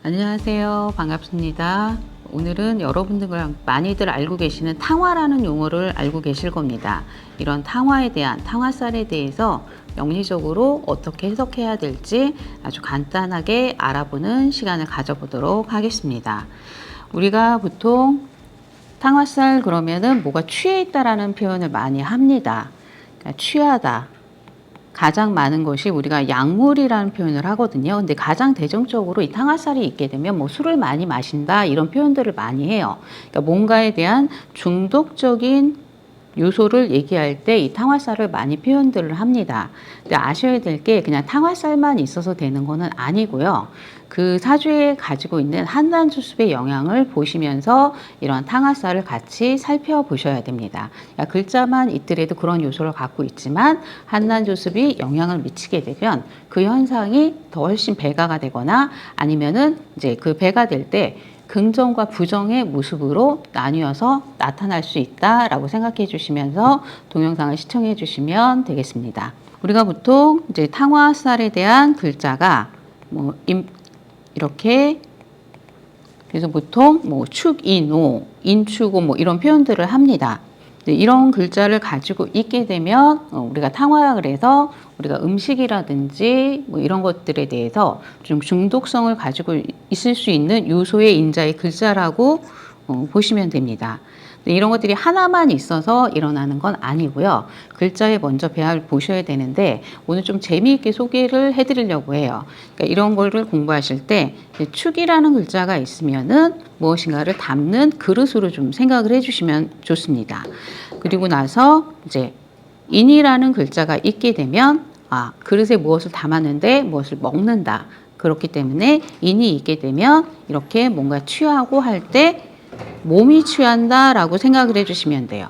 안녕하세요. 반갑습니다. 오늘은 여러분들과 많이들 알고 계시는 탕화라는 용어를 알고 계실 겁니다. 이런 탕화에 대한, 탕화살에 대해서 영리적으로 어떻게 해석해야 될지 아주 간단하게 알아보는 시간을 가져보도록 하겠습니다. 우리가 보통 탕화살 그러면은 뭐가 취해 있다라는 표현을 많이 합니다. 그러니까 취하다. 가장 많은 것이 우리가 약물이라는 표현을 하거든요. 근데 가장 대중적으로 이 탕화살이 있게 되면 뭐 술을 많이 마신다 이런 표현들을 많이 해요. 그러니까 뭔가에 대한 중독적인 요소를 얘기할 때 이 탕화살을 많이 표현들을 합니다. 근데 아셔야 될 게 그냥 탕화살만 있어서 되는 거는 아니고요. 그 사주에 가지고 있는 한난주습의 영향을 보시면서 이런 탕화살을 같이 살펴보셔야 됩니다. 글자만 있더라도 그런 요소를 갖고 있지만 한난주습이 영향을 미치게 되면 그 현상이 더 훨씬 배가가 되거나 아니면은 이제 그 배가 될 때 긍정과 부정의 모습으로 나뉘어서 나타날 수 있다라고 생각해 주시면서 동영상을 시청해 주시면 되겠습니다. 우리가 보통 이제 탕화살에 대한 글자가 이렇게 그래서 보통 뭐 축이노, 인추고 뭐 이런 표현들을 합니다. 이런 글자를 가지고 있게 되면 우리가 탕화라 그래서 우리가 음식이라든지 뭐 이런 것들에 대해서 좀 중독성을 가지고 있을 수 있는 요소의 인자의 글자라고 보시면 됩니다. 이런 것들이 하나만 있어서 일어나는 건 아니고요. 글자에 먼저 배합을 보셔야 되는데 오늘 좀 재미있게 소개를 해드리려고 해요. 그러니까 이런 거를 공부하실 때 축이라는 글자가 있으면은 무엇인가를 담는 그릇으로 좀 생각을 해주시면 좋습니다. 그리고 나서 이제 인이라는 글자가 있게 되면 그릇에 무엇을 담았는데 무엇을 먹는다. 그렇기 때문에 인이 있게 되면 이렇게 뭔가 취하고 할 때 몸이 취한다 라고 생각을 해주시면 돼요.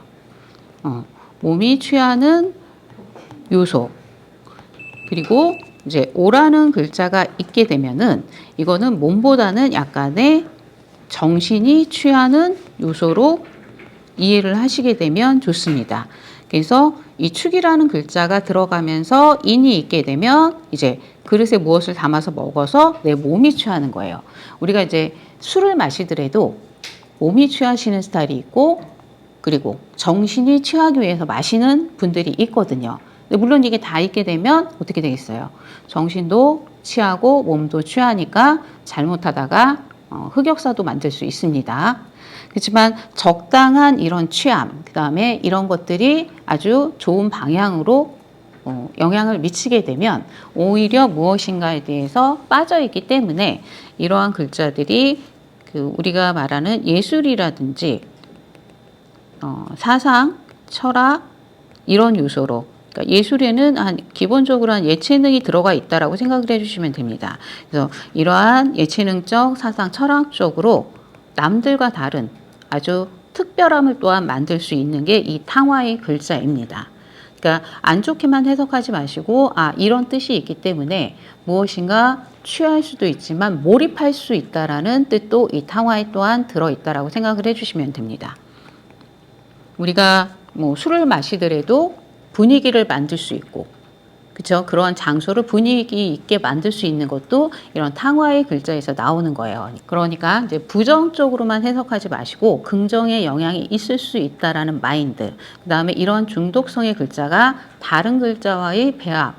몸이 취하는 요소. 그리고 이제 오라는 글자가 있게 되면은 이거는 몸보다는 약간의 정신이 취하는 요소로 이해를 하시게 되면 좋습니다. 그래서 이 축이라는 글자가 들어가면서 인이 있게 되면 이제 그릇에 무엇을 담아서 먹어서 내 몸이 취하는 거예요. 우리가 이제 술을 마시더라도 몸이 취하시는 스타일이 있고 그리고 정신이 취하기 위해서 마시는 분들이 있거든요. 물론 이게 다 있게 되면 어떻게 되겠어요? 정신도 취하고 몸도 취하니까 잘못하다가 흑역사도 만들 수 있습니다. 그렇지만 적당한 이런 취함, 그 다음에 이런 것들이 아주 좋은 방향으로 영향을 미치게 되면 오히려 무엇인가에 대해서 빠져 있기 때문에 이러한 글자들이 우리가 말하는 예술이라든지 사상, 철학 이런 요소로 그러니까 예술에는 기본적으로 한 예체능이 들어가 있다라고 생각을 해주시면 됩니다. 그래서 이러한 예체능적, 사상, 철학적으로 남들과 다른 아주 특별함을 또한 만들 수 있는 게 이 탕화의 글자입니다. 그러니까 안 좋게만 해석하지 마시고 이런 뜻이 있기 때문에 무엇인가 취할 수도 있지만 몰입할 수 있다라는 뜻도 이 탕화에 또한 들어있다라고 생각을 해주시면 됩니다. 우리가 뭐 술을 마시더라도 분위기를 만들 수 있고 그렇죠? 그러한 장소를 분위기 있게 만들 수 있는 것도 이런 탕화의 글자에서 나오는 거예요. 그러니까 이제 부정적으로만 해석하지 마시고 긍정의 영향이 있을 수 있다라는 마인드. 그다음에 이런 중독성의 글자가 다른 글자와의 배합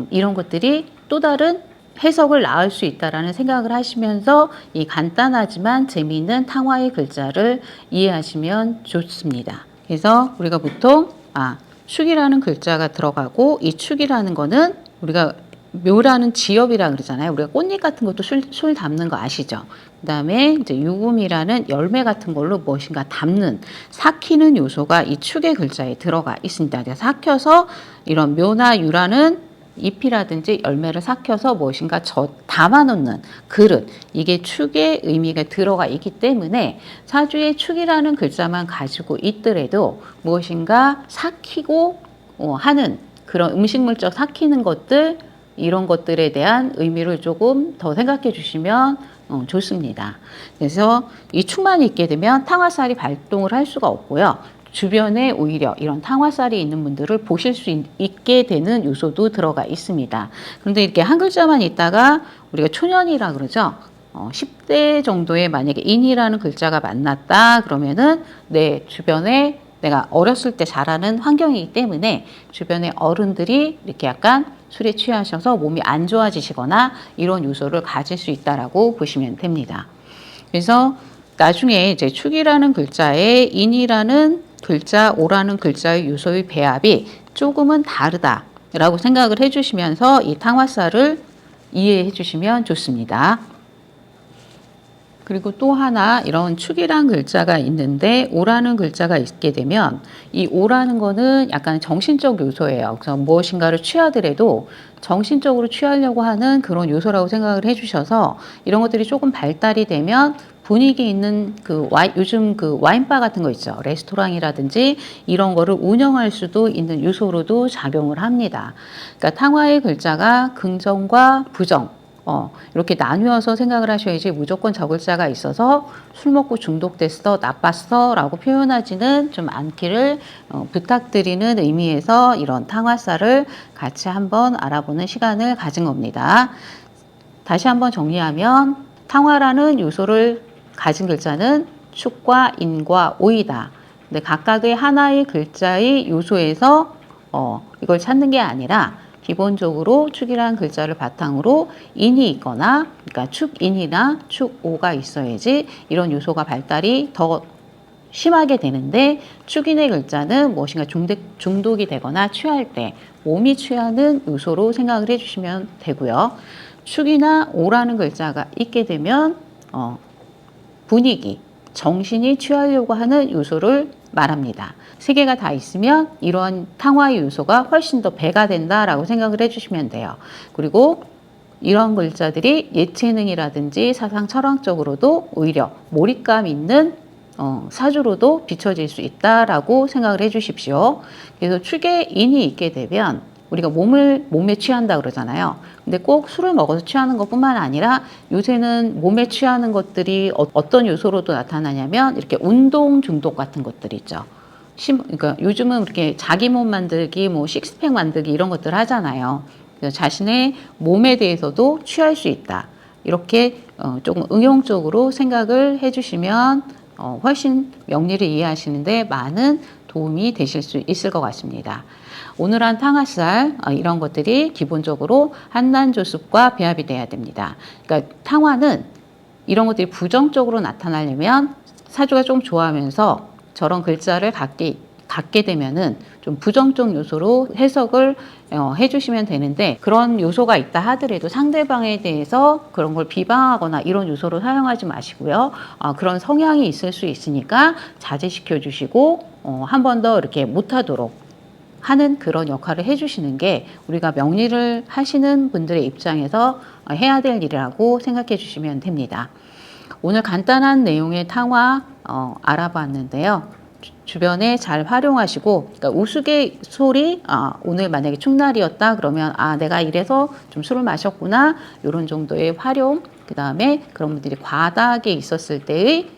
이런 것들이 또 다른 해석을 낳을 수 있다라는 생각을 하시면서 이 간단하지만 재미있는 탕화의 글자를 이해하시면 좋습니다. 그래서 우리가 보통 축이라는 글자가 들어가고 이 축이라는 거는 우리가 묘라는 지엽이라 그러잖아요. 우리가 꽃잎 같은 것도 술 담는 거 아시죠? 그 다음에 이제 유금이라는 열매 같은 걸로 무엇인가 담는 삭히는 요소가 이 축의 글자에 들어가 있습니다. 삭혀서 이런 묘나 유라는 잎이라든지 열매를 삭혀서 무엇인가 담아놓는 그릇 이게 축의 의미가 들어가 있기 때문에 사주에 축이라는 글자만 가지고 있더라도 무엇인가 삭히고 하는 그런 음식물적 삭히는 것들 이런 것들에 대한 의미를 조금 더 생각해 주시면 좋습니다. 그래서 이 축만 있게 되면 탕화살이 발동을 할 수가 없고요. 주변에 오히려 이런 탕화살이 있는 분들을 보실 수 있게 되는 요소도 들어가 있습니다. 그런데 이렇게 한 글자만 있다가 우리가 초년이라 그러죠. 10대 정도의 만약에 인이라는 글자가 만났다 그러면은 내 주변에 내가 어렸을 때 자라는 환경이기 때문에 주변의 어른들이 이렇게 약간 술에 취하셔서 몸이 안 좋아지시거나 이런 요소를 가질 수 있다라고 보시면 됩니다. 그래서 나중에 이제 축이라는 글자에 인이라는 글자, 오라는 글자의 요소의 배합이 조금은 다르다라고 생각을 해주시면서 이 탕화살을 이해해 주시면 좋습니다. 그리고 또 하나 이런 축이란 글자가 있는데 오라는 글자가 있게 되면 이 오라는 거는 약간 정신적 요소예요. 그래서 무엇인가를 취하더라도 정신적으로 취하려고 하는 그런 요소라고 생각을 해주셔서 이런 것들이 조금 발달이 되면 분위기 있는 요즘 와인바 같은 거 있죠. 레스토랑이라든지 이런 거를 운영할 수도 있는 요소로도 작용을 합니다. 그러니까 탕화의 글자가 긍정과 부정 이렇게 나누어서 생각을 하셔야지 무조건 저 글자가 있어서 술 먹고 중독됐어, 나빴어 라고 표현하지는 좀 않기를 부탁드리는 의미에서 이런 탕화살을 같이 한번 알아보는 시간을 가진 겁니다. 다시 한번 정리하면 탕화라는 요소를 가진 글자는 축과 인과 오이다. 근데 각각의 하나의 글자의 요소에서 이걸 찾는 게 아니라 기본적으로 축이라는 글자를 바탕으로 인이 있거나 그러니까 축인이나 축오가 있어야지 이런 요소가 발달이 더 심하게 되는데 축인의 글자는 무엇인가 중독이 되거나 취할 때 몸이 취하는 요소로 생각을 해주시면 되고요. 축이나 오라는 글자가 있게 되면 분위기, 정신이 취하려고 하는 요소를 말합니다. 세 개가 다 있으면 이런 탕화의 요소가 훨씬 더 배가 된다라고 생각을 해주시면 돼요. 그리고 이런 글자들이 예체능이라든지 사상 철학적으로도 오히려 몰입감 있는 사주로도 비춰질 수 있다라고 생각을 해주십시오. 그래서 축에 인이 있게 되면 우리가 몸에 취한다 그러잖아요. 근데 꼭 술을 먹어서 취하는 것뿐만 아니라 요새는 몸에 취하는 것들이 어떤 요소로도 나타나냐면 이렇게 운동 중독 같은 것들이 있죠. 그러니까 요즘은 이렇게 자기 몸 만들기, 뭐 식스팩 만들기 이런 것들 하잖아요. 그래서 자신의 몸에 대해서도 취할 수 있다. 이렇게 조금 응용적으로 생각을 해주시면 훨씬 명리를 이해하시는데 많은 도움이 되실 수 있을 것 같습니다. 오늘 한 탕화살 이런 것들이 기본적으로 한난조습과 배합이 돼야 됩니다. 그러니까 탕화는 이런 것들이 부정적으로 나타나려면 사주가 좀 좋아하면서 저런 글자를 갖게 되면은 좀 부정적 요소로 해석을 해주시면 되는데 그런 요소가 있다 하더라도 상대방에 대해서 그런 걸 비방하거나 이런 요소로 사용하지 마시고요. 그런 성향이 있을 수 있으니까 자제시켜 주시고 한 번 더 이렇게 못하도록 하는 그런 역할을 해주시는 게 우리가 명리를 하시는 분들의 입장에서 해야 될 일이라고 생각해 주시면 됩니다. 오늘 간단한 내용의 탕화 알아봤는데요. 주변에 잘 활용하시고 그러니까 우스갯소리 오늘 만약에 축날이었다 그러면 내가 이래서 좀 술을 마셨구나 이런 정도의 활용 그 다음에 그런 분들이 과다하게 있었을 때의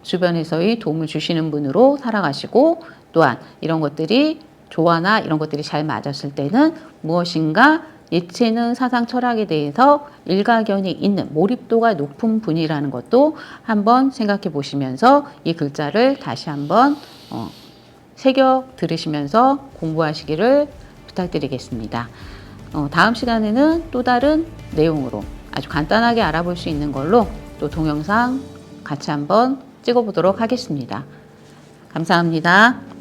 주변에서의 도움을 주시는 분으로 살아가시고 또한 이런 것들이 조화나 이런 것들이 잘 맞았을 때는 무엇인가 예체능 사상 철학에 대해서 일가견이 있는 몰입도가 높은 분이라는 것도 한번 생각해 보시면서 이 글자를 다시 한번 새겨 들으시면서 공부하시기를 부탁드리겠습니다. 다음 시간에는 또 다른 내용으로 아주 간단하게 알아볼 수 있는 걸로 또 동영상 같이 한번 찍어 보도록 하겠습니다. 감사합니다.